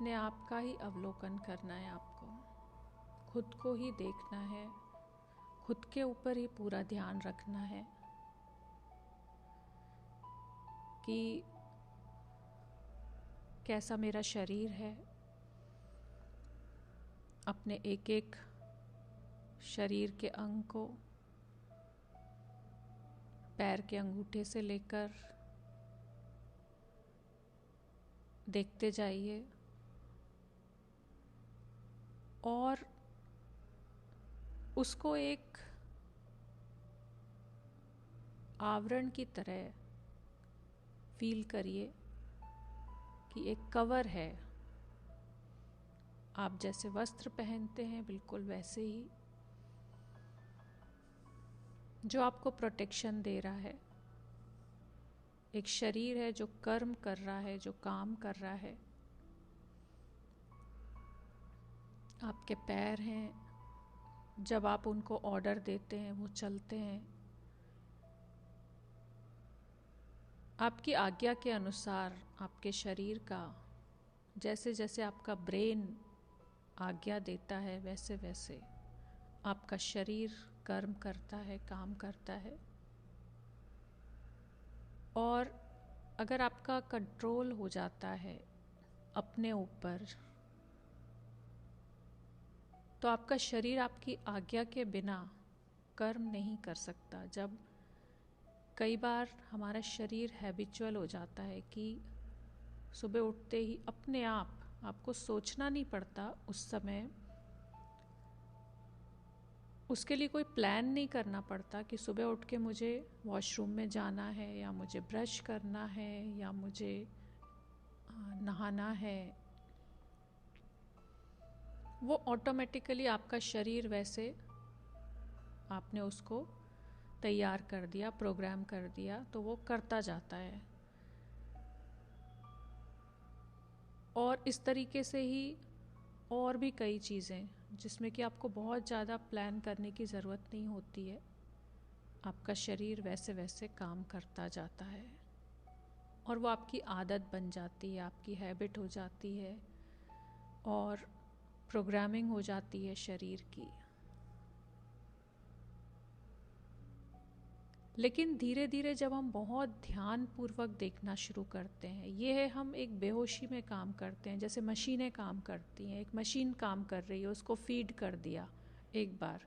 अपने आप का ही अवलोकन करना है आपको, खुद को ही देखना है, खुद के ऊपर ही पूरा ध्यान रखना है कि कैसा मेरा शरीर है। अपने एक एक शरीर के अंग को पैर के अंगूठे से लेकर देखते जाइए और उसको एक आवरण की तरह फील करिए कि एक कवर है। आप जैसे वस्त्र पहनते हैं बिल्कुल वैसे ही, जो आपको प्रोटेक्शन दे रहा है। एक शरीर है जो कर्म कर रहा है, जो काम कर रहा है। आपके पैर हैं, जब आप उनको ऑर्डर देते हैं वो चलते हैं। आपकी आज्ञा के अनुसार आपके शरीर का जैसे जैसे आपका ब्रेन आज्ञा देता है वैसे वैसे आपका शरीर कर्म करता है, काम करता है। और अगर आपका कंट्रोल हो जाता है अपने ऊपर, तो आपका शरीर आपकी आज्ञा के बिना कर्म नहीं कर सकता। जब कई बार हमारा शरीर हैबिचुअल हो जाता है कि सुबह उठते ही अपने आप, आपको सोचना नहीं पड़ता उस समय, उसके लिए कोई प्लान नहीं करना पड़ता कि सुबह उठ के मुझे वॉशरूम में जाना है या मुझे ब्रश करना है या मुझे नहाना है। वो ऑटोमेटिकली आपका शरीर वैसे आपने उसको तैयार कर दिया, प्रोग्राम कर दिया, तो वो करता जाता है। और इस तरीके से ही और भी कई चीज़ें जिसमें कि आपको बहुत ज़्यादा प्लान करने की ज़रूरत नहीं होती है, आपका शरीर वैसे वैसे काम करता जाता है और वो आपकी आदत बन जाती है, आपकी हैबिट हो जाती है और प्रोग्रामिंग हो जाती है शरीर की। लेकिन धीरे धीरे जब हम बहुत ध्यानपूर्वक देखना शुरू करते हैं, ये है हम एक बेहोशी में काम करते हैं, जैसे मशीनें काम करती हैं। एक मशीन काम कर रही है, उसको फीड कर दिया एक बार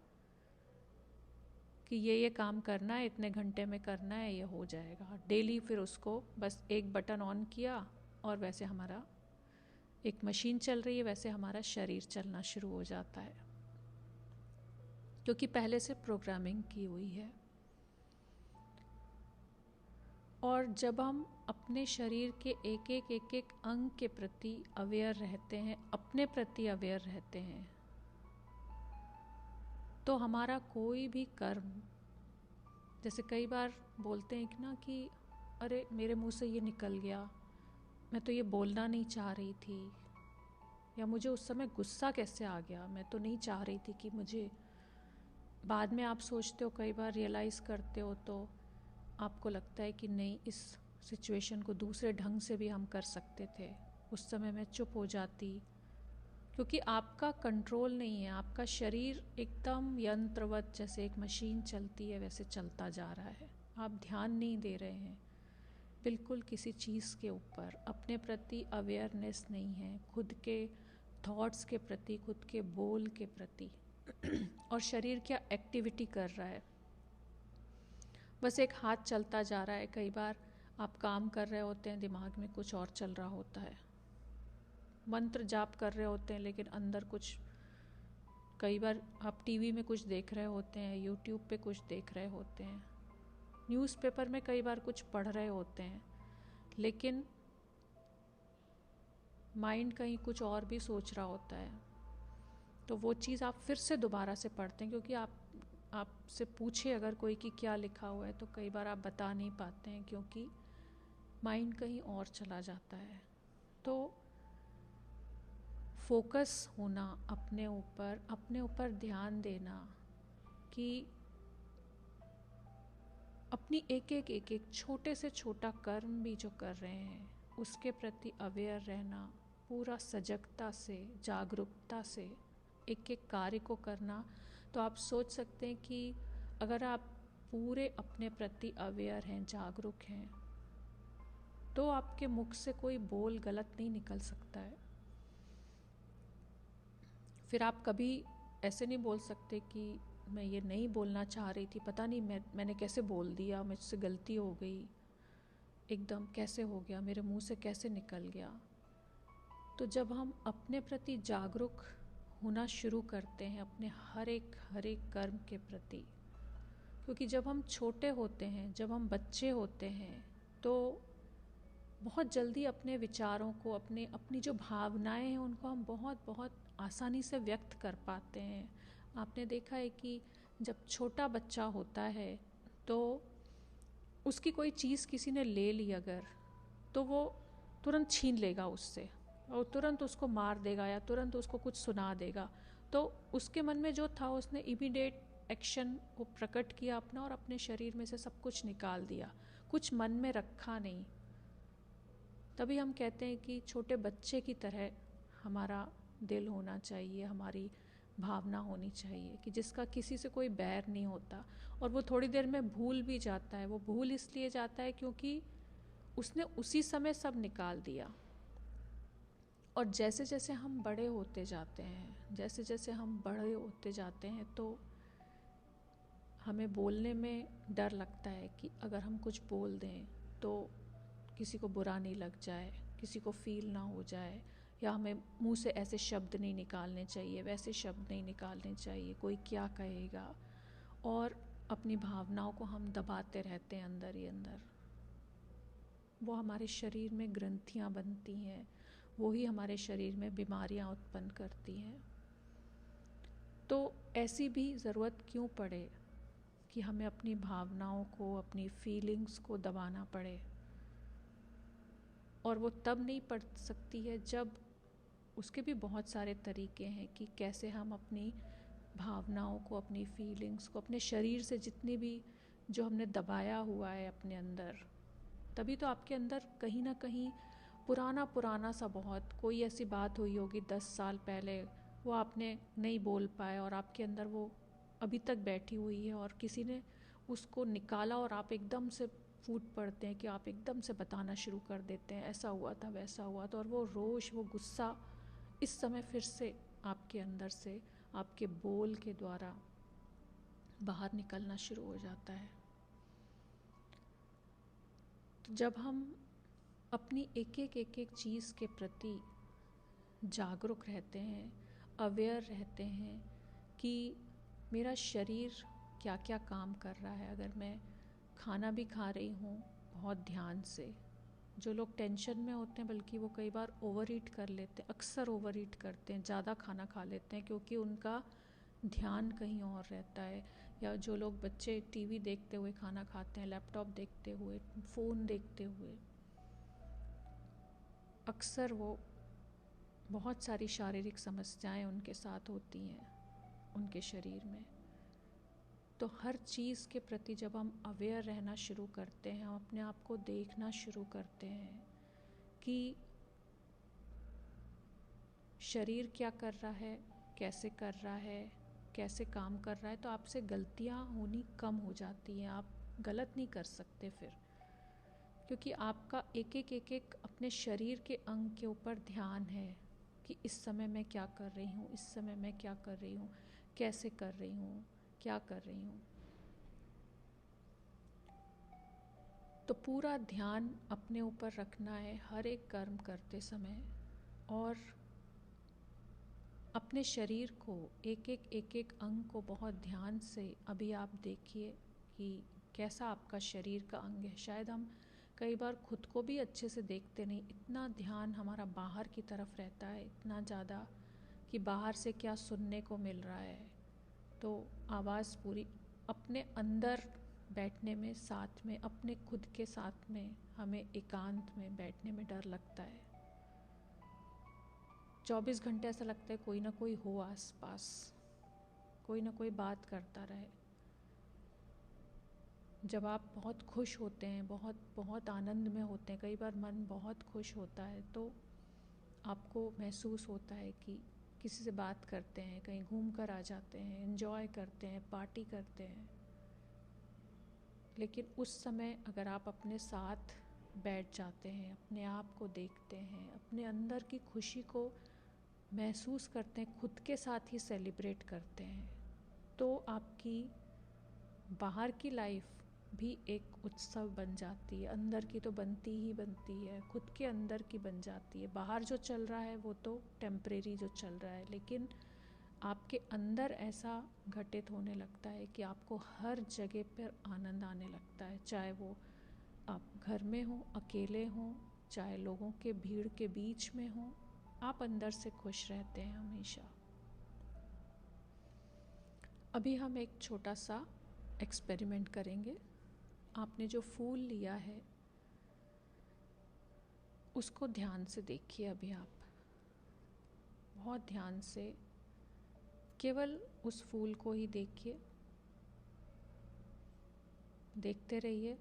कि ये काम करना है, इतने घंटे में करना है, ये हो जाएगा डेली। फिर उसको बस एक बटन ऑन किया और वैसे हमारा एक मशीन चल रही है, वैसे हमारा शरीर चलना शुरू हो जाता है, क्योंकि पहले से प्रोग्रामिंग की हुई है। और जब हम अपने शरीर के एक एक अंग के प्रति अवेयर रहते हैं, अपने प्रति अवेयर रहते हैं, तो हमारा कोई भी कर्म, जैसे कई बार बोलते हैं कि ना कि अरे मेरे मुंह से ये निकल गया, मैं तो ये बोलना नहीं चाह रही थी, या मुझे उस समय गुस्सा कैसे आ गया, मैं तो नहीं चाह रही थी कि मुझे। बाद में आप सोचते हो, कई बार रियलाइज़ करते हो तो आपको लगता है कि नहीं, इस सिचुएशन को दूसरे ढंग से भी हम कर सकते थे। उस समय मैं चुप हो जाती, क्योंकि आपका कंट्रोल नहीं है। आपका शरीर एकदम यंत्रवत, जैसे एक मशीन चलती है वैसे चलता जा रहा है। आप ध्यान नहीं दे रहे हैं बिल्कुल किसी चीज़ के ऊपर, अपने प्रति अवेयरनेस नहीं है, खुद के थॉट्स के प्रति, खुद के बोल के प्रति और शरीर क्या एक्टिविटी कर रहा है, बस एक हाथ चलता जा रहा है। कई बार आप काम कर रहे होते हैं, दिमाग में कुछ और चल रहा होता है, मंत्र जाप कर रहे होते हैं, लेकिन अंदर कुछ, कई बार आप टीवी में कुछ देख रहे होते हैं, यूट्यूब पे कुछ देख रहे होते हैं, न्यूज़पेपर में कई बार कुछ पढ़ रहे होते हैं, लेकिन माइंड कहीं कुछ और भी सोच रहा होता है। तो वो चीज़ आप फिर से दोबारा से पढ़ते हैं, क्योंकि आपसे पूछे अगर कोई कि क्या लिखा हुआ है, तो कई बार आप बता नहीं पाते हैं, क्योंकि माइंड कहीं और चला जाता है। तो फोकस होना अपने ऊपर ध्यान देना कि अपनी एक एक छोटे से छोटा कर्म भी जो कर रहे हैं उसके प्रति अवेयर रहना, पूरा सजगता से, जागरूकता से एक एक कार्य को करना, तो आप सोच सकते हैं कि अगर आप पूरे अपने प्रति अवेयर हैं, जागरूक हैं, तो आपके मुख से कोई बोल गलत नहीं निकल सकता है। फिर आप कभी ऐसे नहीं बोल सकते कि मैं ये नहीं बोलना चाह रही थी, पता नहीं मैंने कैसे बोल दिया, मुझसे गलती हो गई, एकदम कैसे हो गया, मेरे मुंह से कैसे निकल गया। तो जब हम अपने प्रति जागरूक होना शुरू करते हैं अपने हर एक कर्म के प्रति, क्योंकि जब हम छोटे होते हैं, जब हम बच्चे होते हैं, तो बहुत जल्दी अपने विचारों को, अपनी जो भावनाएं हैं उनको हम बहुत बहुत आसानी से व्यक्त कर पाते हैं। आपने देखा है कि जब छोटा बच्चा होता है तो उसकी कोई चीज़ किसी ने ले ली अगर, तो वो तुरंत छीन लेगा उससे और तुरंत उसको मार देगा या तुरंत उसको कुछ सुना देगा। तो उसके मन में जो था उसने इमीडिएट एक्शन को प्रकट किया अपना और अपने शरीर में से सब कुछ निकाल दिया, कुछ मन में रखा नहीं। तभी हम कहते हैं कि छोटे बच्चे की तरह हमारा दिल होना चाहिए, हमारी भावना होनी चाहिए कि जिसका किसी से कोई बैर नहीं होता। और वो थोड़ी देर में भूल भी जाता है। वो भूल इसलिए जाता है क्योंकि उसने उसी समय सब निकाल दिया। और जैसे जैसे हम बड़े होते जाते हैं, जैसे जैसे हम बड़े होते जाते हैं, तो हमें बोलने में डर लगता है कि अगर हम कुछ बोल दें तो किसी को बुरा नहीं लग जाए, किसी को फील ना हो जाए, या हमें मुंह से ऐसे शब्द नहीं निकालने चाहिए, वैसे शब्द नहीं निकालने चाहिए, कोई क्या कहेगा। और अपनी भावनाओं को हम दबाते रहते हैं अंदर ही अंदर। वो हमारे शरीर में ग्रंथियां बनती हैं, वो ही हमारे शरीर में बीमारियां उत्पन्न करती हैं। तो ऐसी भी ज़रूरत क्यों पड़े कि हमें अपनी भावनाओं को, अपनी फीलिंग्स को दबाना पड़े। और वो तब नहीं पड़ सकती है जब, उसके भी बहुत सारे तरीके हैं कि कैसे हम अपनी भावनाओं को, अपनी फीलिंग्स को, अपने शरीर से जितनी भी जो हमने दबाया हुआ है अपने अंदर, तभी तो आपके अंदर कहीं ना कहीं पुराना सा बहुत कोई ऐसी बात हुई होगी 10 साल पहले, वो आपने नहीं बोल पाए और आपके अंदर वो अभी तक बैठी हुई है और किसी ने उसको निकाला और आप एकदम से फूट पड़ते हैं कि आप एकदम से बताना शुरू कर देते हैं, ऐसा हुआ था, वैसा हुआ था। और वो रोष, वो गुस्सा इस समय फिर से आपके अंदर से आपके बोल के द्वारा बाहर निकलना शुरू हो जाता है। तो जब हम अपनी एक एक चीज़ के प्रति जागरूक रहते हैं, अवेयर रहते हैं कि मेरा शरीर क्या क्या काम कर रहा है। अगर मैं खाना भी खा रही हूँ बहुत ध्यान से, जो लोग टेंशन में होते हैं बल्कि वो कई बार ओवर ईट कर लेते हैं, अक्सर ओवर ईट करते हैं, ज़्यादा खाना खा लेते हैं क्योंकि उनका ध्यान कहीं और रहता है। या जो लोग बच्चे टीवी देखते हुए खाना खाते हैं, लैपटॉप देखते हुए, फ़ोन देखते हुए, अक्सर वो बहुत सारी शारीरिक समस्याएं उनके साथ होती हैं उनके शरीर में। तो हर चीज़ के प्रति जब हम अवेयर रहना शुरू करते हैं, हम अपने आप को देखना शुरू करते हैं कि शरीर क्या कर रहा है, कैसे कर रहा है, कैसे काम कर रहा है, तो आपसे गलतियां होनी कम हो जाती हैं। आप गलत नहीं कर सकते फिर, क्योंकि आपका एक एक अपने शरीर के अंग के ऊपर ध्यान है कि इस समय मैं क्या कर रही हूँ, इस समय मैं क्या कर रही हूँ, कैसे कर रही हूँ, क्या कर रही हूँ। तो पूरा ध्यान अपने ऊपर रखना है हर एक कर्म करते समय, और अपने शरीर को, एक एक अंग को बहुत ध्यान से, अभी आप देखिए कि कैसा आपका शरीर का अंग है। शायद हम कई बार खुद को भी अच्छे से देखते नहीं, इतना ध्यान हमारा बाहर की तरफ रहता है, इतना ज़्यादा कि बाहर से क्या सुनने को मिल रहा है। तो आवाज़ पूरी अपने अंदर बैठने में, साथ में अपने खुद के साथ में हमें एकांत में बैठने में डर लगता है। 24 घंटे ऐसा लगता है कोई ना कोई हो आसपास, कोई ना कोई बात करता रहे। जब आप बहुत खुश होते हैं, बहुत बहुत आनंद में होते हैं, कई बार मन बहुत खुश होता है, तो आपको महसूस होता है कि किसी से बात करते हैं, कहीं घूम कर आ जाते हैं, एंजॉय करते हैं, पार्टी करते हैं, लेकिन उस समय अगर आप अपने साथ बैठ जाते हैं, अपने आप को देखते हैं, अपने अंदर की खुशी को महसूस करते हैं, खुद के साथ ही सेलिब्रेट करते हैं, तो आपकी बाहर की लाइफ भी एक उत्सव बन जाती है। अंदर की तो बनती ही बनती है, खुद के अंदर की बन जाती है। बाहर जो चल रहा है वो तो टेम्परेरी जो चल रहा है, लेकिन आपके अंदर ऐसा घटित होने लगता है कि आपको हर जगह पर आनंद आने लगता है, चाहे वो आप घर में हो, अकेले हों, चाहे लोगों के भीड़ के बीच में हो, आप अंदर से खुश रहते हैं हमेशा। अभी हम एक छोटा सा एक्सपेरिमेंट करेंगे। आपने जो फूल लिया है उसको ध्यान से देखिए। अभी आप बहुत ध्यान से केवल उस फूल को ही देखिए, देखते रहिए।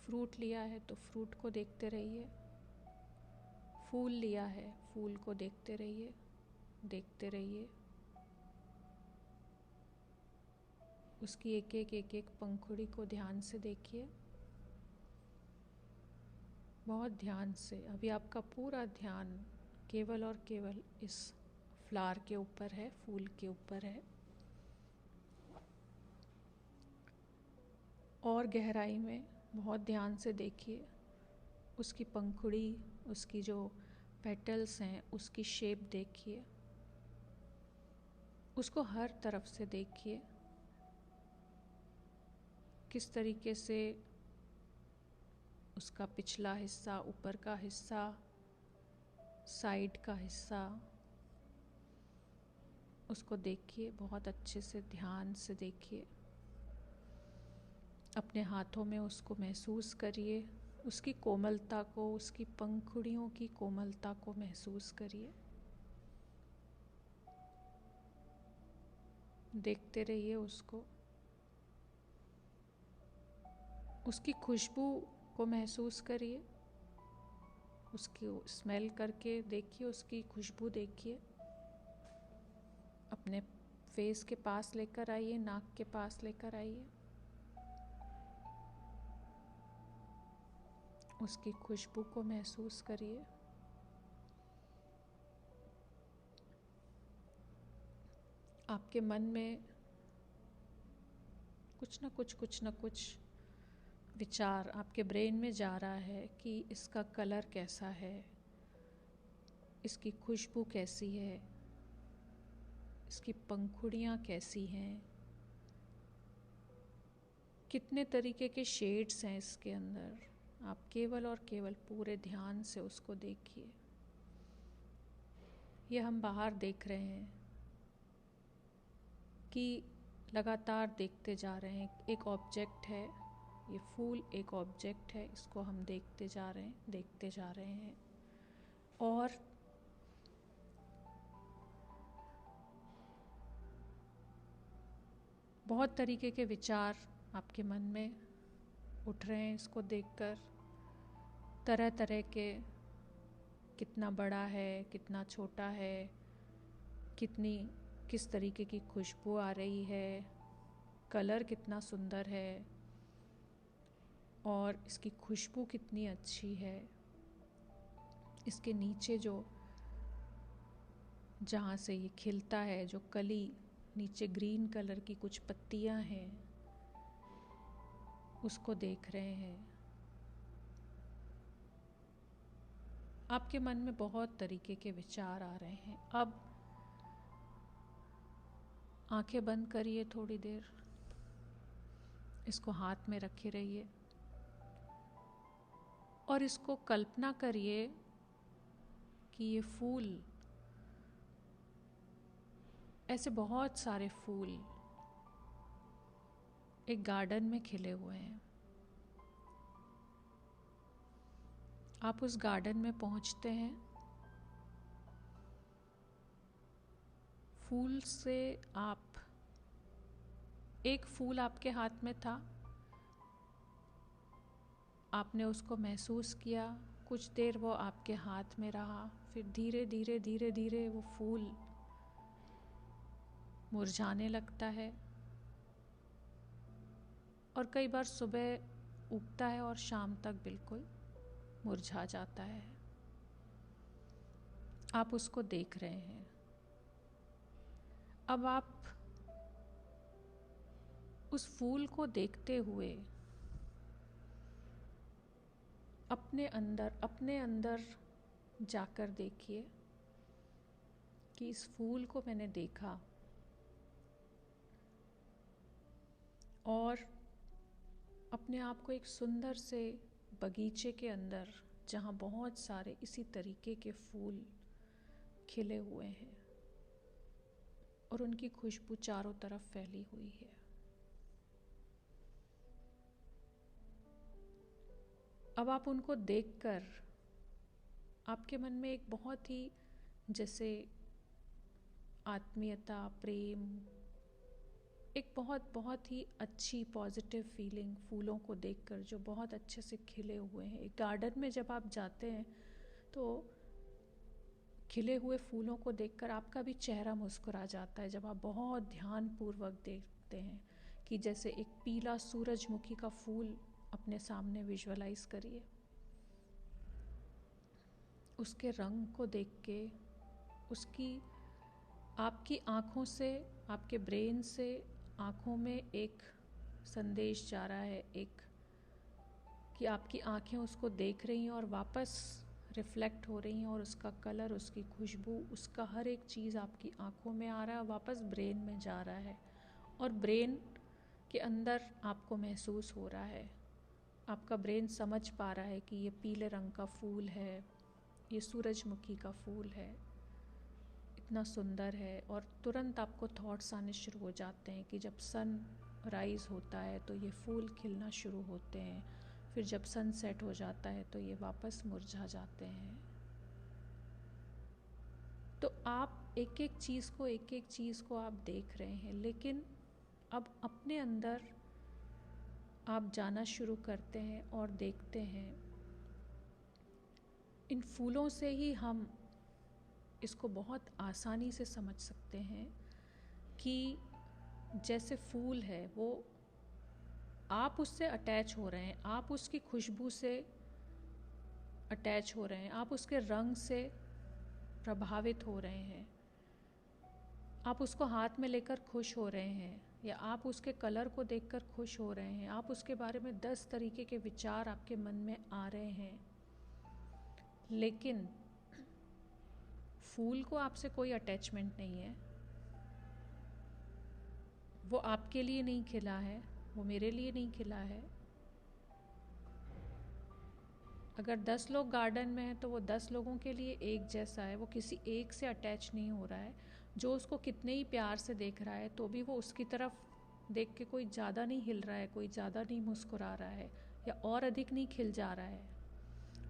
फ्रूट लिया है तो फ्रूट को देखते रहिए, फूल लिया है फूल को देखते रहिए, देखते रहिए। उसकी एक एक पंखुड़ी को ध्यान से देखिए, बहुत ध्यान से। अभी आपका पूरा ध्यान केवल और केवल इस फ्लावर के ऊपर है, फूल के ऊपर है। और गहराई में बहुत ध्यान से देखिए उसकी पंखुड़ी, उसकी जो पेटल्स हैं उसकी शेप देखिए, उसको हर तरफ से देखिए, किस तरीके से उसका पिछला हिस्सा, ऊपर का हिस्सा, साइड का हिस्सा, उसको देखिए, बहुत अच्छे से ध्यान से देखिए। अपने हाथों में उसको महसूस करिए, उसकी कोमलता को, उसकी पंखुड़ियों की कोमलता को महसूस करिए। देखते रहिए उसको, उसकी खुशबू को महसूस करिए, उसकी स्मेल करके देखिए, उसकी खुशबू देखिए। अपने फेस के पास लेकर आइए, नाक के पास लेकर आइए, उसकी खुशबू को महसूस करिए। आपके मन में कुछ न कुछ विचार आपके ब्रेन में जा रहा है कि इसका कलर कैसा है, इसकी खुशबू कैसी है, इसकी पंखुड़ियाँ कैसी हैं, कितने तरीके के शेड्स हैं इसके अंदर। आप केवल और केवल पूरे ध्यान से उसको देखिए। ये हम बाहर देख रहे हैं कि लगातार देखते जा रहे हैं, एक ऑब्जेक्ट है, ये फूल एक ऑब्जेक्ट है, इसको हम देखते जा रहे हैं, देखते जा रहे हैं। और बहुत तरीके के विचार आपके मन में उठ रहे हैं इसको देखकर, तरह तरह के, कितना बड़ा है, कितना छोटा है, किस तरीके की खुशबू आ रही है, कलर कितना सुंदर है और इसकी खुशबू कितनी अच्छी है। इसके नीचे जो, जहाँ से ये खिलता है, जो कली, नीचे ग्रीन कलर की कुछ पत्तियाँ हैं, उसको देख रहे हैं। आपके मन में बहुत तरीके के विचार आ रहे हैं। अब आंखें बंद करिए थोड़ी देर, इसको हाथ में रखे रहिए और इसको कल्पना करिए कि ये फूल, ऐसे बहुत सारे फूल एक गार्डन में खिले हुए हैं। आप उस गार्डन में पहुंचते हैं, फूल से आप, एक फूल आपके हाथ में था, आपने उसको महसूस किया, कुछ देर वो आपके हाथ में रहा, फिर धीरे धीरे धीरे धीरे वो फूल मुरझाने लगता है और कई बार सुबह उगता है और शाम तक बिल्कुल मुरझा जाता है। आप उसको देख रहे हैं। अब आप उस फूल को देखते हुए अपने अंदर जाकर देखिए कि इस फूल को मैंने देखा और अपने आप को एक सुंदर से बगीचे के अंदर, जहाँ बहुत सारे इसी तरीके के फूल खिले हुए हैं और उनकी खुशबू चारों तरफ फैली हुई है। अब आप उनको देखकर आपके मन में एक बहुत ही जैसे आत्मीयता, प्रेम, एक बहुत ही अच्छी पॉजिटिव फीलिंग फूलों को देखकर जो बहुत अच्छे से खिले हुए हैं। एक गार्डन में जब आप जाते हैं तो खिले हुए फूलों को देखकर आपका भी चेहरा मुस्कुरा जाता है, जब आप बहुत ध्यानपूर्वक देखते हैं कि जैसे एक पीला सूरजमुखी का फूल अपने सामने विजुअलाइज करिए। उसके रंग को देख के उसकी आपकी आँखों से, आपके ब्रेन से आँखों में एक संदेश जा रहा है, एक कि आपकी आँखें उसको देख रही हैं और वापस रिफ्लेक्ट हो रही हैं और उसका कलर, उसकी खुशबू, उसका हर एक चीज़ आपकी आँखों में आ रहा है, वापस ब्रेन में जा रहा है और ब्रेन के अंदर आपको महसूस हो रहा है। आपका ब्रेन समझ पा रहा है कि ये पीले रंग का फूल है, ये सूरजमुखी का फूल है, इतना सुंदर है। और तुरंत आपको थॉट्स आने शुरू हो जाते हैं कि जब सन राइज होता है तो ये फूल खिलना शुरू होते हैं, फिर जब सन सेट हो जाता है तो ये वापस मुरझा जाते हैं। तो आप एक एक चीज़ को आप देख रहे हैं, लेकिन अब अपने अंदर आप जाना शुरू करते हैं और देखते हैं इन फूलों से ही हम इसको बहुत आसानी से समझ सकते हैं कि जैसे फूल है वो आप उससे अटैच हो रहे हैं, आप उसकी खुशबू से अटैच हो रहे हैं, आप उसके रंग से प्रभावित हो रहे हैं, आप उसको हाथ में लेकर खुश हो रहे हैं या आप उसके कलर को देखकर खुश हो रहे हैं, आप उसके बारे में 10 तरीके के विचार आपके मन में आ रहे हैं, लेकिन फूल को आपसे कोई अटैचमेंट नहीं है। वो आपके लिए नहीं खिला है, वो मेरे लिए नहीं खिला है। अगर 10 लोग गार्डन में हैं तो वो 10 लोगों के लिए एक जैसा है, वो किसी एक से अटैच नहीं हो रहा है। जो उसको कितने ही प्यार से देख रहा है तो भी वो उसकी तरफ देख के कोई ज़्यादा नहीं हिल रहा है, कोई ज़्यादा नहीं मुस्कुरा रहा है या और अधिक नहीं खिल जा रहा है।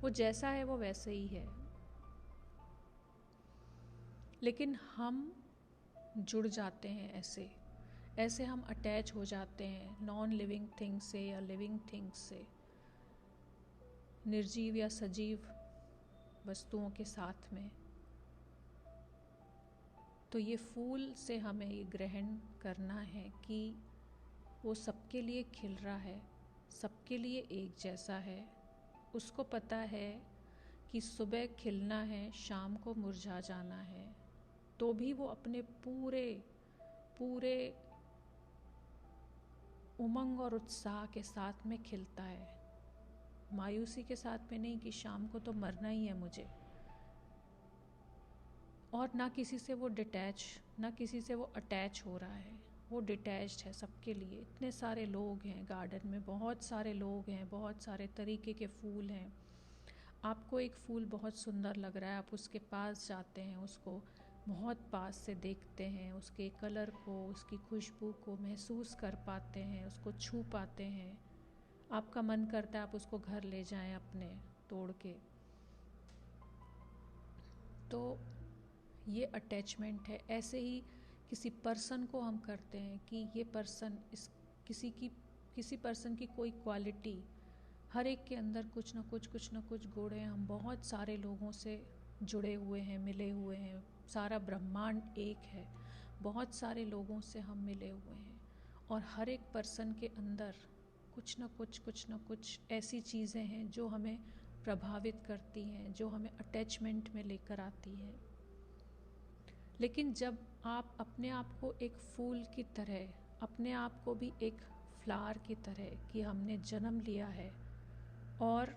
वो जैसा है वो वैसे ही है। लेकिन हम जुड़ जाते हैं, ऐसे हम अटैच हो जाते हैं नॉन लिविंग थिंग से या लिविंग थिंग से, निर्जीव या सजीव वस्तुओं के साथ में। तो ये फूल से हमें ये ग्रहण करना है कि वो सबके लिए खिल रहा है, सबके लिए एक जैसा है। उसको पता है कि सुबह खिलना है, शाम को मुरझा जाना है, तो भी वो अपने पूरे उमंग और उत्साह के साथ में खिलता है, मायूसी के साथ में नहीं कि शाम को तो मरना ही है मुझे। और ना किसी से वो अटैच हो रहा है, वो डिटैच्ड है सबके लिए। इतने सारे लोग हैं गार्डन में, बहुत सारे लोग हैं, बहुत सारे तरीके के फूल हैं। आपको एक फूल बहुत सुंदर लग रहा है, आप उसके पास जाते हैं, उसको बहुत पास से देखते हैं, उसके कलर को, उसकी खुशबू को महसूस कर पाते हैं, उसको छू पाते हैं। आपका मन करता है आप उसको घर ले जाएं अपने, तोड़ के। तो ये अटैचमेंट है। ऐसे ही किसी पर्सन को हम करते हैं कि ये पर्सन किसी पर्सन की कोई क्वालिटी हर एक के अंदर कुछ ना कुछ गुण हैं। हम बहुत सारे लोगों से जुड़े हुए हैं, मिले हुए हैं। सारा ब्रह्मांड एक है, बहुत सारे लोगों से हम मिले हुए हैं, और हर एक पर्सन के अंदर कुछ ना कुछ ऐसी चीज़ें हैं जो हमें प्रभावित करती हैं, जो हमें अटैचमेंट में लेकर आती हैं। लेकिन जब आप अपने आप को एक फूल की तरह, अपने आप को भी एक फ्लावर की तरह कि हमने जन्म लिया है, और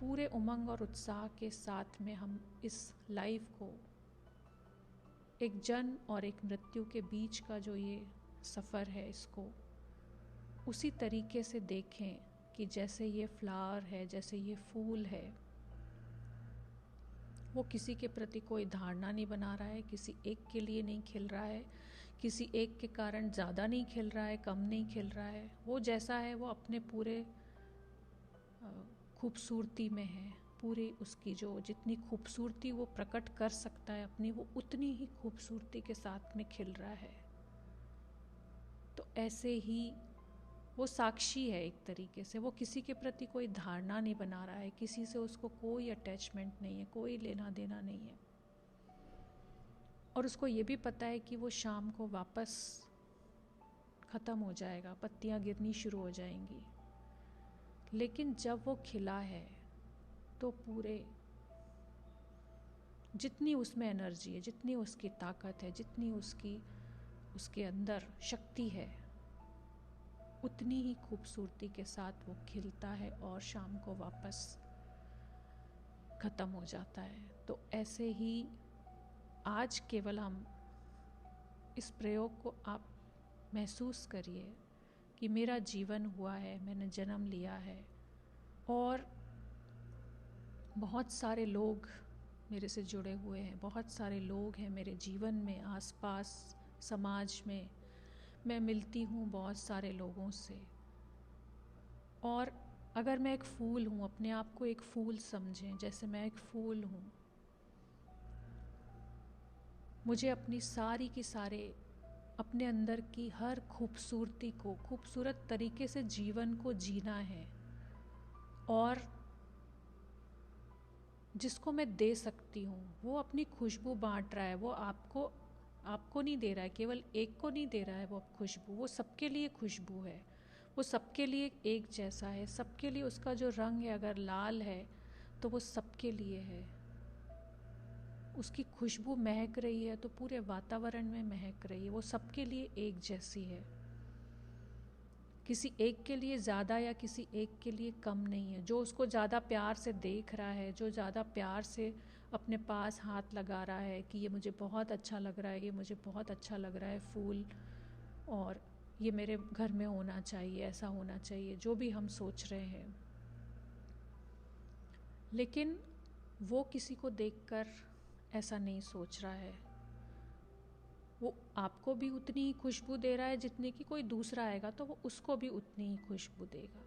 पूरे उमंग और उत्साह के साथ में हम इस लाइफ को, एक जन्म और एक मृत्यु के बीच का जो ये सफ़र है, इसको उसी तरीके से देखें कि जैसे ये फ्लावर है, जैसे ये फूल है, वो किसी के प्रति कोई धारणा नहीं बना रहा है, किसी एक के लिए नहीं खिल रहा है, किसी एक के कारण ज़्यादा नहीं खिल रहा है, कम नहीं खिल रहा है। वो जैसा है वो अपने पूरे खूबसूरती में है। पूरी उसकी जो जितनी खूबसूरती वो प्रकट कर सकता है अपनी, वो उतनी ही खूबसूरती के साथ में खिल रहा है। तो ऐसे ही वो साक्षी है एक तरीके से। वो किसी के प्रति कोई धारणा नहीं बना रहा है, किसी से उसको कोई अटैचमेंट नहीं है, कोई लेना देना नहीं है। और उसको ये भी पता है कि वो शाम को वापस ख़त्म हो जाएगा, पत्तियां गिरनी शुरू हो जाएंगी। लेकिन जब वो खिला है तो पूरे जितनी उसमें एनर्जी है, जितनी उसकी ताकत है, जितनी उसके अंदर शक्ति है, उतनी ही खूबसूरती के साथ वो खिलता है और शाम को वापस ख़त्म हो जाता है। तो ऐसे ही आज केवल हम इस प्रयोग को आप महसूस करिए कि मेरा जीवन हुआ है, मैंने जन्म लिया है, और बहुत सारे लोग मेरे से जुड़े हुए हैं, बहुत सारे लोग हैं मेरे जीवन में, आसपास समाज में मैं मिलती हूँ बहुत सारे लोगों से। और अगर मैं एक फूल हूँ, अपने आप को एक फूल समझें, जैसे मैं एक फूल हूँ, मुझे अपनी सारी की सारे अपने अंदर की हर खूबसूरती को खूबसूरत तरीके से जीवन को जीना है। और जिसको मैं दे सकती हूँ वो अपनी खुशबू बांट रहा है, वो आपको नहीं दे रहा है, केवल एक को नहीं दे रहा है वो खुशबू, वो सबके लिए खुशबू है, वो सबके लिए एक जैसा है, सबके लिए उसका जो रंग है अगर लाल है तो वो सबके लिए है। उसकी खुशबू महक रही है तो पूरे वातावरण में महक रही है, वो सबके लिए एक जैसी है। किसी एक के लिए ज़्यादा या किसी एक के लिए कम नहीं है। जो उसको ज़्यादा प्यार से देख रहा है, जो ज़्यादा प्यार से अपने पास हाथ लगा रहा है कि ये मुझे बहुत अच्छा लग रहा है, ये मुझे बहुत अच्छा लग रहा है फूल, और ये मेरे घर में होना चाहिए, ऐसा होना चाहिए, जो भी हम सोच रहे हैं। लेकिन वो किसी को देखकर ऐसा नहीं सोच रहा है। वो आपको भी उतनी ही खुशबू दे रहा है जितनी कि कोई दूसरा आएगा तो वो उसको भी उतनी ही खुशबू देगा।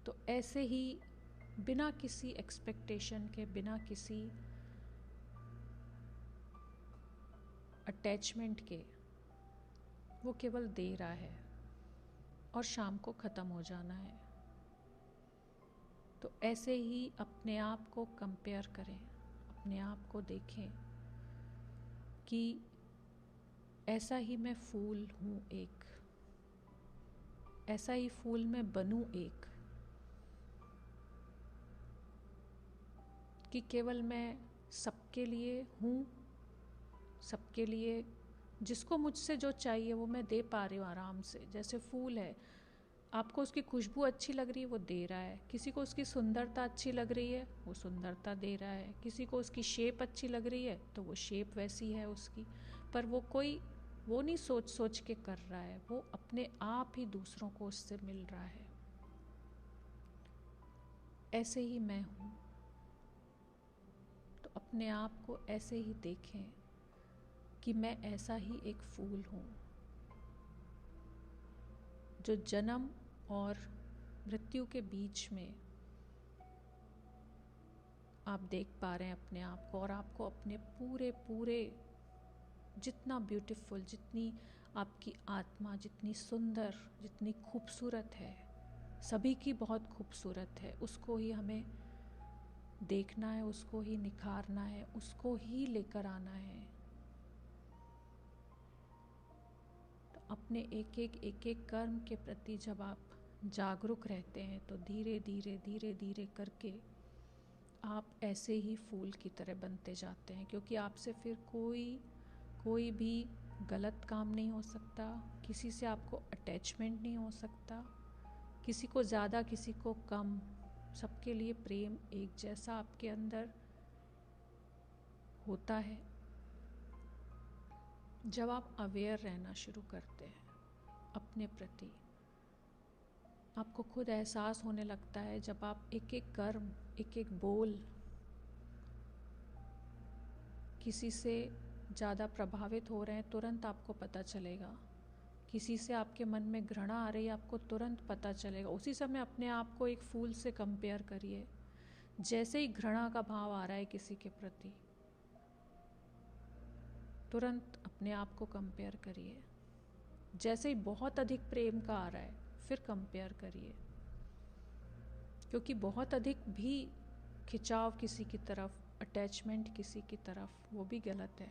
तो ऐसे ही बिना किसी एक्सपेक्टेशन के, बिना किसी अटैचमेंट के, वो केवल दे रहा है और शाम को ख़त्म हो जाना है। तो ऐसे ही अपने आप को कंपेयर करें, अपने आप को देखें कि ऐसा ही मैं फूल हूँ एक, ऐसा ही फूल मैं बनूँ एक, कि केवल मैं सबके लिए हूँ, सबके लिए जिसको मुझसे जो चाहिए वो मैं दे पा रही हूँ आराम से। जैसे फूल है, आपको उसकी खुशबू अच्छी लग रही है वो दे रहा है, किसी को उसकी सुंदरता अच्छी लग रही है वो सुंदरता दे रहा है, किसी को उसकी शेप अच्छी लग रही है तो वो शेप वैसी है उसकी। पर वो नहीं सोच सोच के कर रहा है, वो अपने आप ही दूसरों को उससे मिल रहा है। ऐसे ही मैं हूँ, तो अपने आप को ऐसे ही देखें कि मैं ऐसा ही एक फूल हूँ जो जन्म और मृत्यु के बीच में आप देख पा रहे हैं अपने आप को, और आपको अपने पूरे जितना ब्यूटीफुल, जितनी आपकी आत्मा जितनी सुंदर, जितनी खूबसूरत है, सभी की बहुत खूबसूरत है, उसको ही हमें देखना है, उसको ही निखारना है, उसको ही लेकर आना है। तो अपने एक एक कर्म के प्रति जब आप जागरूक रहते हैं तो धीरे धीरे धीरे धीरे करके आप ऐसे ही फूल की तरह बनते जाते हैं, क्योंकि आपसे फिर कोई भी गलत काम नहीं हो सकता, किसी से आपको अटैचमेंट नहीं हो सकता, किसी को ज़्यादा किसी को कम, सबके लिए प्रेम एक जैसा आपके अंदर होता है। जब आप अवेयर रहना शुरू करते हैं अपने प्रति, आपको खुद एहसास होने लगता है, जब आप एक एक कर्म, एक एक बोल किसी से ज़्यादा प्रभावित हो रहे हैं, तुरंत आपको पता चलेगा। किसी से आपके मन में घृणा आ रही है, आपको तुरंत पता चलेगा। उसी समय अपने आप को एक फूल से कंपेयर करिए। जैसे ही घृणा का भाव आ रहा है किसी के प्रति, तुरंत अपने आप को कंपेयर करिए। जैसे ही बहुत अधिक प्रेम का आ रहा है, फिर कंपेयर करिए, क्योंकि बहुत अधिक भी खिंचाव किसी की तरफ, अटैचमेंट किसी की तरफ, वो भी गलत है।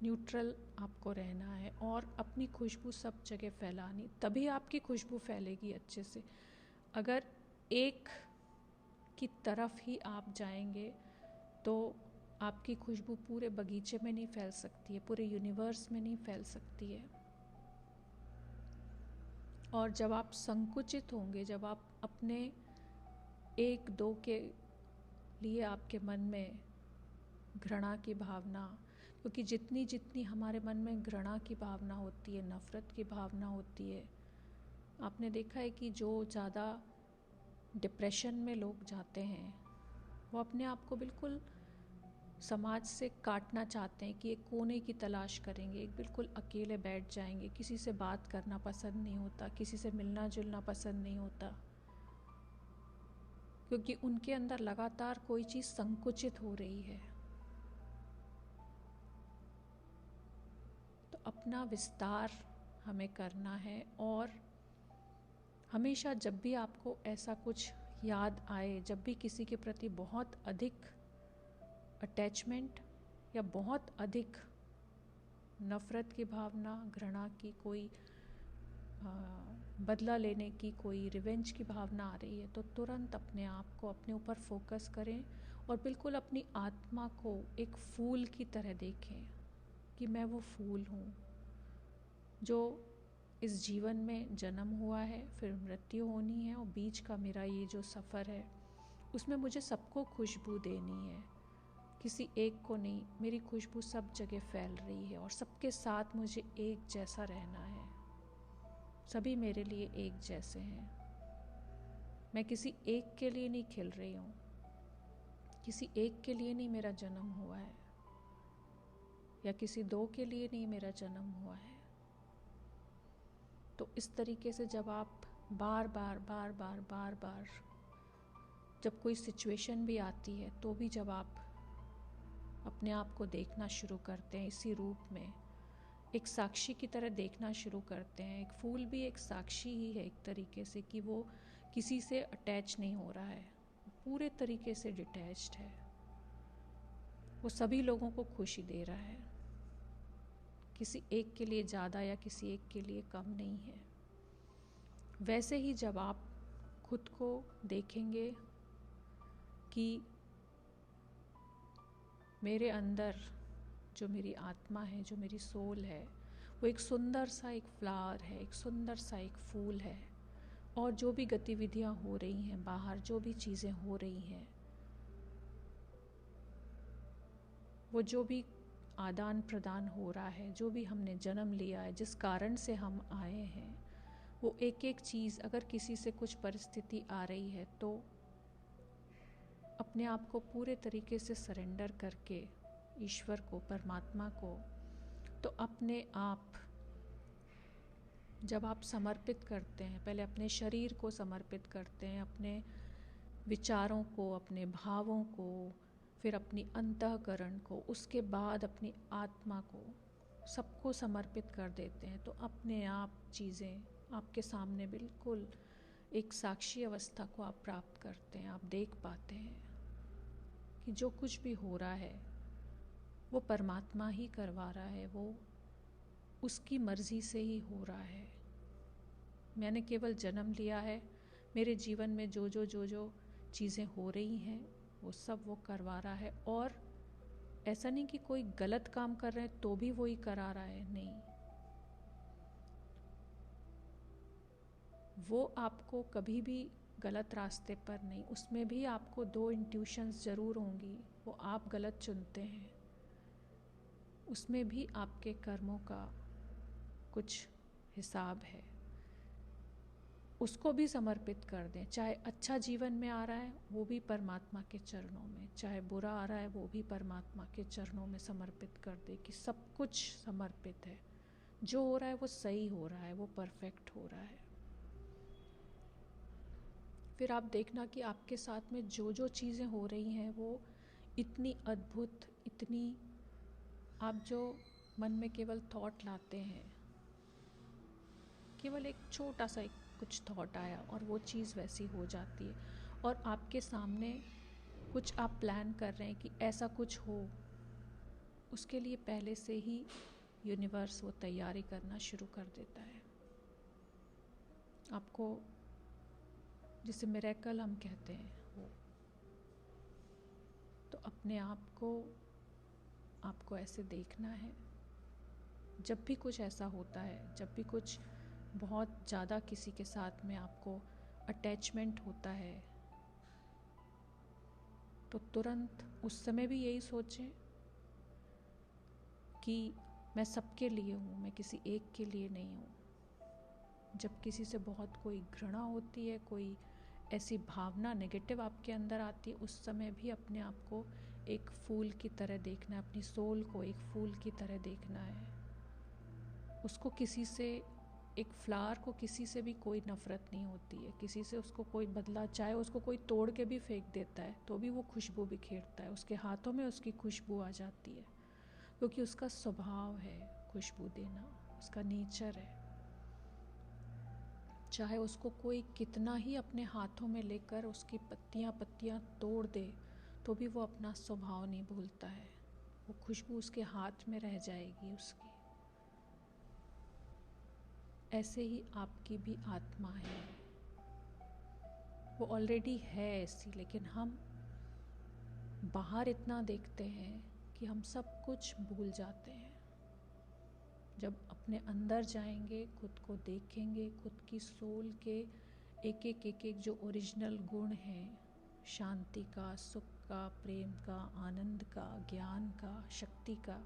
न्यूट्रल आपको रहना है और अपनी खुशबू सब जगह फैलानी, तभी आपकी खुशबू फैलेगी अच्छे से। अगर एक की तरफ ही आप जाएंगे तो आपकी खुशबू पूरे बगीचे में नहीं फैल सकती है, पूरे यूनिवर्स में नहीं फैल सकती है। और जब आप संकुचित होंगे, जब आप अपने एक दो के लिए आपके मन में घृणा की भावना, क्योंकि जितनी जितनी हमारे मन में घृणा की भावना होती है, नफ़रत की भावना होती है, आपने देखा है कि जो ज़्यादा डिप्रेशन में लोग जाते हैं, वो अपने आप को बिल्कुल समाज से काटना चाहते हैं, कि एक कोने की तलाश करेंगे, एक बिल्कुल अकेले बैठ जाएंगे, किसी से बात करना पसंद नहीं होता, किसी से मिलना जुलना पसंद नहीं होता, क्योंकि उनके अंदर लगातार कोई चीज़ संकुचित हो रही है। तो अपना विस्तार हमें करना है, और हमेशा जब भी आपको ऐसा कुछ याद आए, जब भी किसी के प्रति बहुत अधिक अटैचमेंट या बहुत अधिक नफ़रत की भावना, घृणा की, कोई बदला लेने की, कोई रिवेंज की भावना आ रही है, तो तुरंत अपने आप को अपने ऊपर फोकस करें और बिल्कुल अपनी आत्मा को एक फूल की तरह देखें कि मैं वो फूल हूँ जो इस जीवन में जन्म हुआ है, फिर मृत्यु होनी है, और बीच का मेरा ये जो सफ़र है उसमें मुझे सबको खुशबू देनी है, किसी एक को नहीं। मेरी खुशबू सब जगह फैल रही है और सबके साथ मुझे एक जैसा रहना है, सभी मेरे लिए एक जैसे हैं। मैं किसी एक के लिए नहीं खिल रही हूँ, किसी एक के लिए नहीं मेरा जन्म हुआ है, या किसी दो के लिए नहीं मेरा जन्म हुआ है। तो इस तरीके से जब आप बार बार बार बार बार बार जब कोई सिचुएशन भी आती है, तो भी जब आप अपने आप को देखना शुरू करते हैं इसी रूप में, एक साक्षी की तरह देखना शुरू करते हैं। एक फूल भी एक साक्षी ही है एक तरीके से, कि वो किसी से अटैच नहीं हो रहा है, पूरे तरीके से डिटैच्ड है, वो सभी लोगों को खुशी दे रहा है, किसी एक के लिए ज़्यादा या किसी एक के लिए कम नहीं है। वैसे ही जब आप खुद को देखेंगे कि मेरे अंदर जो मेरी आत्मा है, जो मेरी सोल है, वो एक सुंदर सा एक फ्लावर है, एक सुंदर सा एक फूल है, और जो भी गतिविधियाँ हो रही हैं बाहर, जो भी चीज़ें हो रही हैं, वो जो भी आदान प्रदान हो रहा है, जो भी हमने जन्म लिया है, जिस कारण से हम आए हैं, वो एक एक चीज़, अगर किसी से कुछ परिस्थिति आ रही है तो अपने आप को पूरे तरीके से सरेंडर करके ईश्वर को, परमात्मा को, तो अपने आप जब आप समर्पित करते हैं, पहले अपने शरीर को समर्पित करते हैं, अपने विचारों को, अपने भावों को, फिर अपनी अंतःकरण को, उसके बाद अपनी आत्मा को, सबको समर्पित कर देते हैं, तो अपने आप चीज़ें आपके सामने बिल्कुल एक साक्षी अवस्था को आप प्राप्त करते हैं। आप देख पाते हैं कि जो कुछ भी हो रहा है वो परमात्मा ही करवा रहा है, वो उसकी मर्ज़ी से ही हो रहा है। मैंने केवल जन्म लिया है, मेरे जीवन में जो चीज़ें हो रही हैं वो सब वो करवा रहा है। और ऐसा नहीं कि कोई गलत काम कर रहे हैं तो भी वही करा रहा है, नहीं, वो आपको कभी भी गलत रास्ते पर नहीं, उसमें भी आपको 2 इंट्यूशंस ज़रूर होंगी, वो आप गलत चुनते हैं, उसमें भी आपके कर्मों का कुछ हिसाब है। उसको भी समर्पित कर दें। चाहे अच्छा जीवन में आ रहा है वो भी परमात्मा के चरणों में, चाहे बुरा आ रहा है वो भी परमात्मा के चरणों में समर्पित कर दे कि सब कुछ समर्पित है, जो हो रहा है वो सही हो रहा है, वो परफेक्ट हो रहा है। फिर आप देखना कि आपके साथ में जो चीज़ें हो रही हैं वो इतनी अद्भुत, इतनी, आप जो मन में केवल थॉट लाते हैं, केवल एक छोटा सा एक कुछ थॉट आया और वो चीज़ वैसी हो जाती है। और आपके सामने कुछ आप प्लान कर रहे हैं कि ऐसा कुछ हो, उसके लिए पहले से ही यूनिवर्स वो तैयारी करना शुरू कर देता है। आपको जिसे मिरेकल हम कहते हैं वो, तो अपने आप को आपको ऐसे देखना है। जब भी कुछ ऐसा होता है, जब भी कुछ बहुत ज़्यादा किसी के साथ में आपको अटैचमेंट होता है, तो तुरंत उस समय भी यही सोचें कि मैं सबके लिए हूँ, मैं किसी एक के लिए नहीं हूँ। जब किसी से बहुत कोई घृणा होती है, कोई ऐसी भावना नेगेटिव आपके अंदर आती है, उस समय भी अपने आप को एक फूल की तरह देखना है, अपनी सोल को एक फूल की तरह देखना है। उसको किसी से, एक फ्लावर को किसी से भी कोई नफ़रत नहीं होती है, किसी से उसको कोई बदला, चाहे उसको कोई तोड़ के भी फेंक देता है तो भी वो खुशबू बिखेरता है, उसके हाथों में उसकी खुशबू आ जाती है, क्योंकि उसका स्वभाव है खुशबू देना, उसका नेचर है। चाहे उसको कोई कितना ही अपने हाथों में लेकर उसकी पत्तियां पत्तियां तोड़ दे तो भी वो अपना स्वभाव नहीं भूलता है, वो खुशबू उसके हाथ में रह जाएगी उसकी। ऐसे ही आपकी भी आत्मा है, वो ऑलरेडी है ऐसी, लेकिन हम बाहर इतना देखते हैं कि हम सब कुछ भूल जाते हैं। जब अपने अंदर जाएंगे, खुद को देखेंगे, खुद की सोल के एक एक जो ओरिजिनल गुण हैं, शांति का, सुख का, प्रेम का, आनंद का, ज्ञान का, शक्ति का,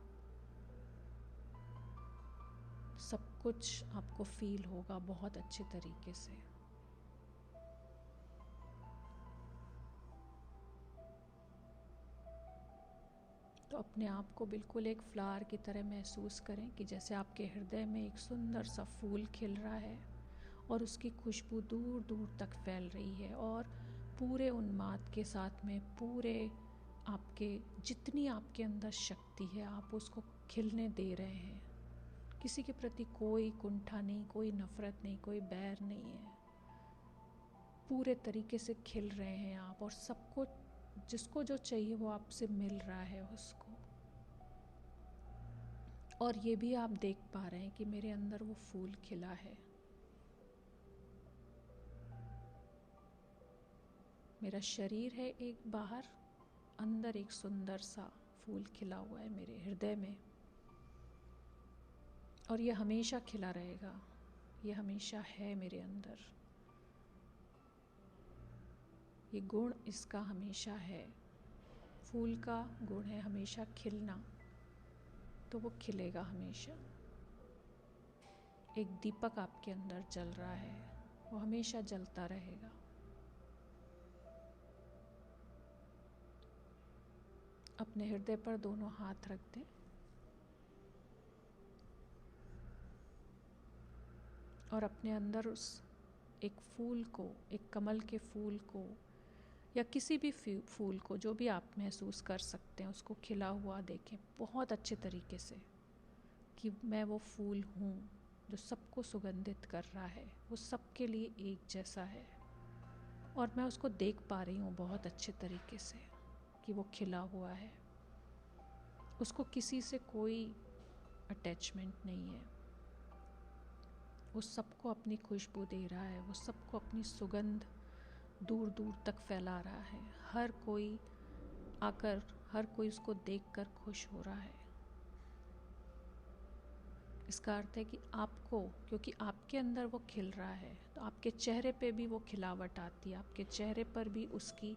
सब कुछ आपको फील होगा बहुत अच्छे तरीके से। तो अपने आप को बिल्कुल एक फ्लावर की तरह महसूस करें कि जैसे आपके हृदय में एक सुंदर सा फूल खिल रहा है और उसकी खुशबू दूर दूर तक फैल रही है, और पूरे उन्माद के साथ में पूरे आपके जितनी आपके अंदर शक्ति है आप उसको खिलने दे रहे हैं। किसी के प्रति कोई कुंठा नहीं, कोई नफरत नहीं, कोई बैर नहीं है, पूरे तरीके से खिल रहे हैं आप, और सबको जिसको जो चाहिए वो आपसे मिल रहा है उसको। और ये भी आप देख पा रहे हैं कि मेरे अंदर वो फूल खिला है, मेरा शरीर है एक बाहर, अंदर एक सुंदर सा फूल खिला हुआ है मेरे हृदय में, और ये हमेशा खिला रहेगा, ये हमेशा है मेरे अंदर, ये गुण इसका हमेशा है। फूल का गुण है हमेशा खिलना, तो वो खिलेगा हमेशा। एक दीपक आपके अंदर जल रहा है, वो हमेशा जलता रहेगा। अपने हृदय पर दोनों हाथ रख दें और अपने अंदर उस एक फूल को, एक कमल के फूल को या किसी भी फूल को, जो भी आप महसूस कर सकते हैं, उसको खिला हुआ देखें बहुत अच्छे तरीके से। कि मैं वो फूल हूँ जो सबको सुगंधित कर रहा है, वो सबके लिए एक जैसा है। और मैं उसको देख पा रही हूँ बहुत अच्छे तरीके से कि वो खिला हुआ है, उसको किसी से कोई अटैचमेंट नहीं है, वो सबको अपनी खुशबू दे रहा है, वो सबको अपनी सुगंध दूर दूर तक फैला रहा है। हर कोई आकर, हर कोई उसको देखकर खुश हो रहा है। इसका अर्थ है कि आपको, क्योंकि आपके अंदर वो खिल रहा है, तो आपके चेहरे पे भी वो खिलावट आती है, आपके चेहरे पर भी उसकी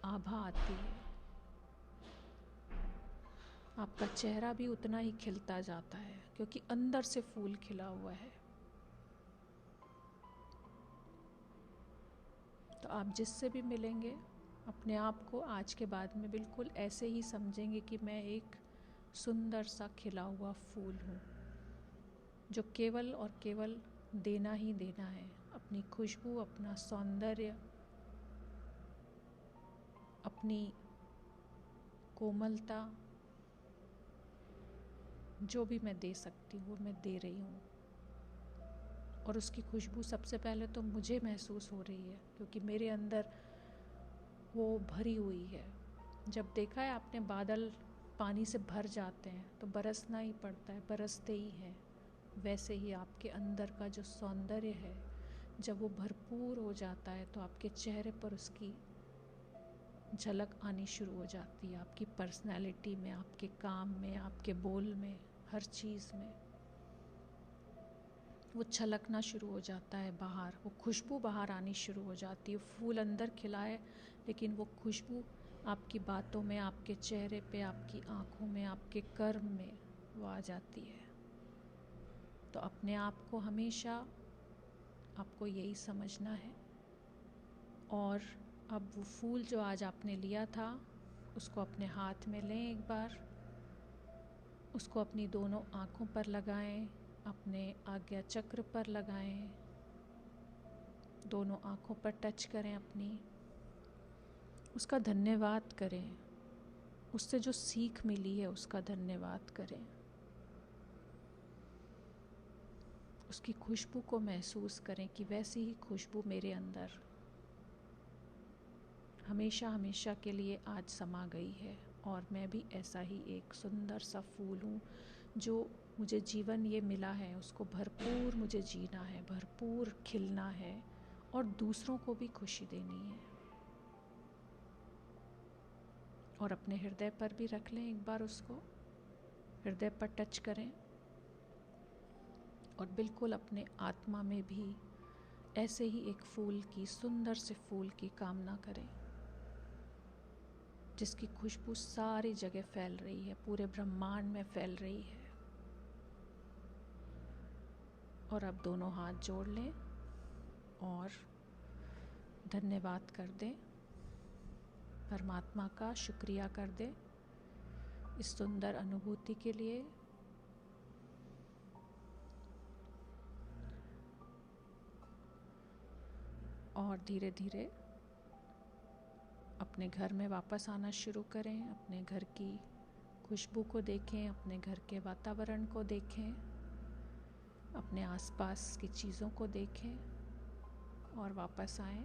आभा आती है, आपका चेहरा भी उतना ही खिलता जाता है क्योंकि अंदर से फूल खिला हुआ है। तो आप जिससे भी मिलेंगे, अपने आप को आज के बाद में बिल्कुल ऐसे ही समझेंगे कि मैं एक सुंदर सा खिला हुआ फूल हूँ, जो केवल और केवल देना ही देना है। अपनी खुशबू, अपना सौंदर्य, अपनी कोमलता, जो भी मैं दे सकती हूँ वो मैं दे रही हूँ। और उसकी खुशबू सबसे पहले तो मुझे महसूस हो रही है क्योंकि मेरे अंदर वो भरी हुई है। जब देखा है आपने, बादल पानी से भर जाते हैं तो बरसना ही पड़ता है, बरसते ही हैं। वैसे ही आपके अंदर का जो सौंदर्य है, जब वो भरपूर हो जाता है तो आपके चेहरे पर उसकी झलक आनी शुरू हो जाती है, आपकी पर्सनैलिटी में, आपके काम में, आपके बोल में, हर चीज़ में वो छलकना शुरू हो जाता है बाहर, वो खुशबू बाहर आनी शुरू हो जाती है। फूल अंदर खिला है लेकिन वो खुशबू आपकी बातों में, आपके चेहरे पे, आपकी आँखों में, आपके कर्म में वो आ जाती है। तो अपने आप को हमेशा आपको यही समझना है। और अब वो फूल जो आज आपने लिया था उसको अपने हाथ में लें एक बार, उसको अपनी दोनों आँखों पर लगाएं, अपने आज्ञा चक्र पर लगाएं, दोनों आँखों पर टच करें अपनी, उसका धन्यवाद करें, उससे जो सीख मिली है उसका धन्यवाद करें, उसकी खुशबू को महसूस करें कि वैसी ही खुशबू मेरे अंदर हमेशा हमेशा के लिए आज समा गई है और मैं भी ऐसा ही एक सुंदर सा फूल हूँ। जो मुझे जीवन ये मिला है उसको भरपूर मुझे जीना है, भरपूर खिलना है और दूसरों को भी खुशी देनी है। और अपने हृदय पर भी रख लें एक बार, उसको हृदय पर टच करें और बिल्कुल अपने आत्मा में भी ऐसे ही एक फूल की, सुंदर से फूल की कामना करें जिसकी खुशबू सारी जगह फैल रही है, पूरे ब्रह्मांड में फैल रही है। और अब दोनों हाथ जोड़ लें और धन्यवाद कर दें, परमात्मा का शुक्रिया कर दें इस सुंदर अनुभूति के लिए। और धीरे धीरे अपने घर में वापस आना शुरू करें, अपने घर की खुशबू को देखें, अपने घर के वातावरण को देखें, अपने आसपास की चीज़ों को देखें और वापस आएं।